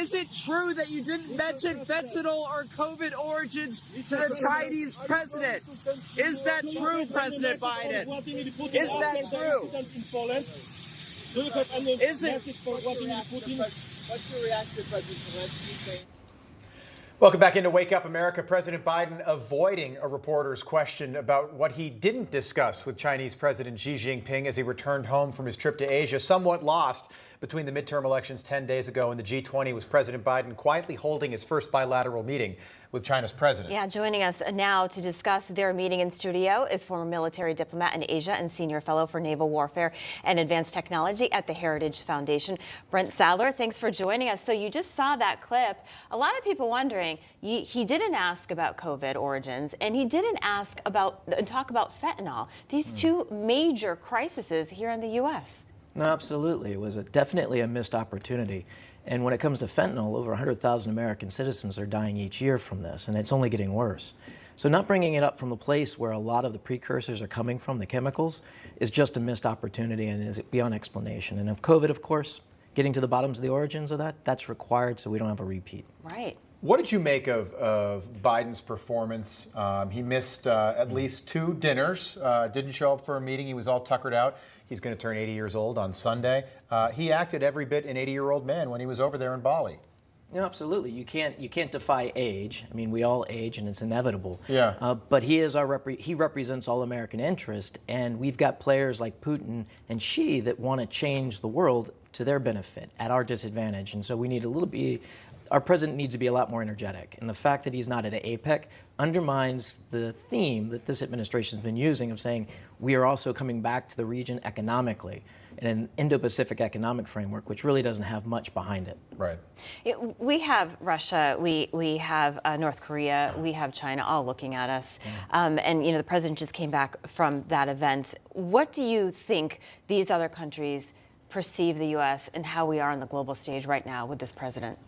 Is it true that you didn't mention fentanyl or COVID origins to the Chinese president? Is that true, President Biden? Is that true? Is it? What's your reaction to President Zelensky? Welcome back into Wake Up America. President Biden avoiding a reporter's question about what he didn't discuss with Chinese President Xi Jinping as he returned home from his trip to Asia, somewhat lost between the midterm elections 10 days ago and the G20, was President Biden quietly holding his first bilateral meeting with China's president. Yeah, joining us now to discuss their meeting in studio is former military diplomat in Asia and senior fellow for naval warfare and advanced technology at the Heritage Foundation, Brent Sadler. Thanks for joining us. So you just saw that clip. A lot of people wondering, he didn't ask about COVID origins, and he didn't talk about fentanyl. These two major crises here in the U.S. No, absolutely. It was definitely a missed opportunity. And when it comes to fentanyl, over 100,000 American citizens are dying each year from this, and it's only getting worse. So not bringing it up from the place where a lot of the precursors are coming from, the chemicals, is just a missed opportunity and is beyond explanation. And of COVID, of course, getting to the bottoms of the origins of that, that's required so we don't have a repeat. Right. What did you make of Biden's performance? He missed at least 2 dinners, didn't show up for a meeting. He was all tuckered out. He's going to turn 80 years old on Sunday. He acted every bit an 80-year-old man when he was over there in Bali. No, absolutely. You can't defy age. I mean, we all age, and it's inevitable. Yeah. But he is he represents all American interest, and we've got players like Putin and Xi that want to change the world to their benefit at our disadvantage. And so we need our president needs to be a lot more energetic. And the fact that he's not at APEC undermines the theme that this administration has been using of saying we are also coming back to the region economically in an Indo-Pacific economic framework, which really doesn't have much behind it. Right. We have Russia, we have North Korea, we have China all looking at us. And, the president just came back from that event. What do you think these other countries perceive the U.S. and how we are on the global stage right now with this president?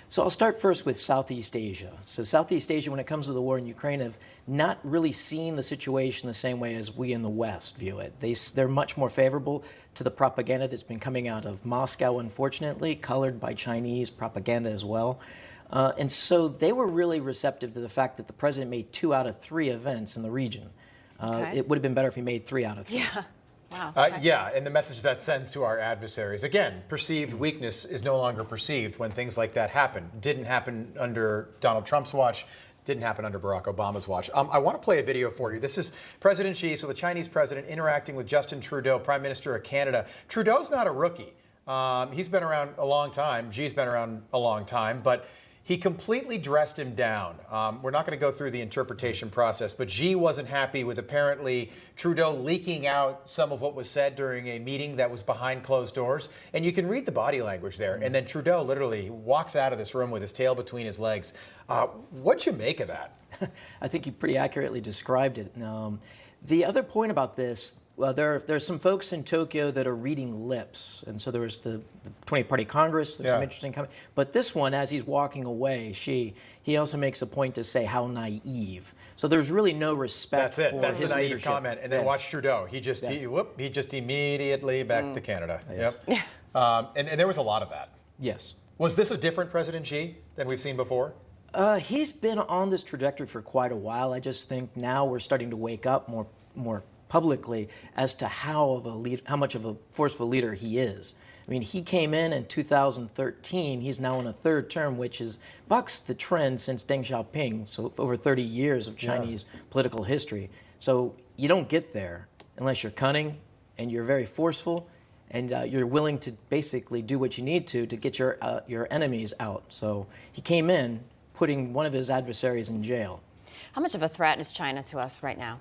So I'll start first with Southeast Asia. So Southeast Asia, when it comes to the war in Ukraine, have not really seen the situation the same way as we in the West view it. They're much more favorable to the propaganda that's been coming out of Moscow, unfortunately, colored by Chinese propaganda as well. And so they were really receptive to the fact that the president made 2 out of 3 events in the region. It would have been better if he made 3 out of 3. Yeah. Wow. Yeah, and the message that sends to our adversaries, again, perceived weakness is no longer perceived when things like that happen. Didn't happen under Donald Trump's watch, didn't happen under Barack Obama's watch. I want to play a video for you. This is President Xi, so the Chinese president, interacting with Justin Trudeau, Prime Minister of Canada. Trudeau's not a rookie. He's been around a long time. Xi's been around a long time, but he completely dressed him down. We're not going to go through the interpretation process, but Xi wasn't happy with apparently Trudeau leaking out some of what was said during a meeting that was behind closed doors. And you can read the body language there. And then Trudeau literally walks out of this room with his tail between his legs. What'd you make of that? I think you pretty accurately described it. The other point about this, well, there's some folks in Tokyo that are reading lips. And so there was the 20-party Congress, there's some interesting comment. But this one, as he's walking away, he also makes a point to say how naive. So there's really no respect for his That's the naive leadership. comment. And then watch Trudeau. He just immediately back to Canada. Yep. And there was a lot of that. Yes. Was this a different President Xi than we've seen before? He's been on this trajectory for quite a while. I just think now we're starting to wake up more publicly as to how much of a forceful leader he is. I mean, he came in 2013. He's now in a 3rd term, which bucks the trend since Deng Xiaoping, so over 30 years of Chinese political history. So you don't get there unless you're cunning and you're very forceful and you're willing to basically do what you need to get your enemies out. So he came in putting one of his adversaries in jail. How much of a threat is China to us right now?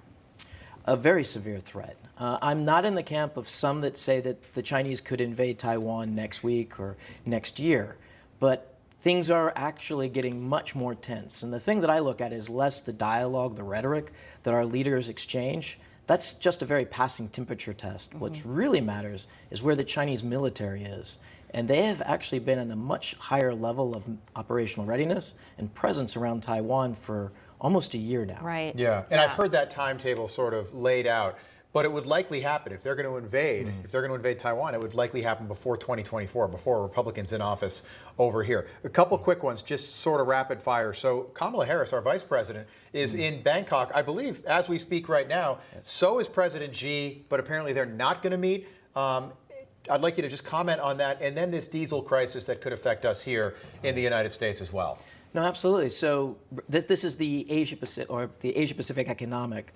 A very severe threat. I'm not in the camp of some that say that the Chinese could invade Taiwan next week or next year, but things are actually getting much more tense. And the thing that I look at is less the dialogue, the rhetoric that our leaders exchange. That's just a very passing temperature test. What really matters is where the Chinese military is. And they have actually been at a much higher level of operational readiness and presence around Taiwan for almost a year now. Right. Yeah, and I've heard that timetable sort of laid out. But it would likely happen if they're going to invade. If they're going to invade Taiwan, it would likely happen before 2024, before Republicans in office over here. A couple quick ones, just sort of rapid fire. So Kamala Harris, our vice president, is in Bangkok, I believe, as we speak right now. So is President Xi, but apparently they're not going to meet. I'd like you to just comment on that, and then this diesel crisis that could affect us here in the United States as well. No, absolutely. So this is the Asia Pacific Economic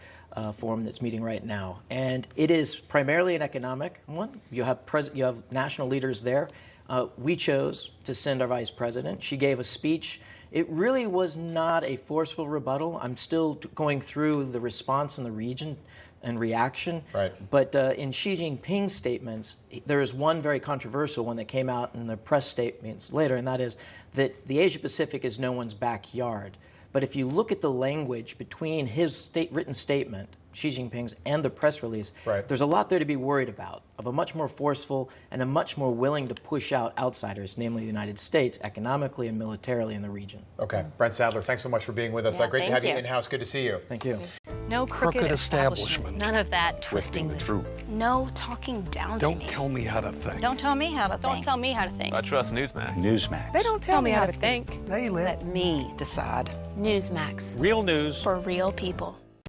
Forum that's meeting right now, and it is primarily an economic one. You have national leaders there. We chose to send our vice president. She gave a speech. It really was not a forceful rebuttal. I'm still going through the response in the region and reaction. Right. But in Xi Jinping's statements, there is one very controversial one that came out in the press statements later, and that is that the Asia Pacific is no one's backyard. But if you look at the language between his written statement, Xi Jinping's, and the press release, there's a lot there to be worried about, of a much more forceful and a much more willing to push out outsiders, namely the United States, economically and militarily in the region. Okay. Brent Sadler, thanks so much for being with us. Yeah, Great to have you thank you. in-house. Good to see you. Thank you. No crooked establishment. None of that twisting the truth. No talking down to me. Don't tell me how to think. Don't tell me how to think. Don't tell me how to think. I trust Newsmax. Newsmax. They don't tell me how to think. They let Let me decide. Newsmax. Real news For real people.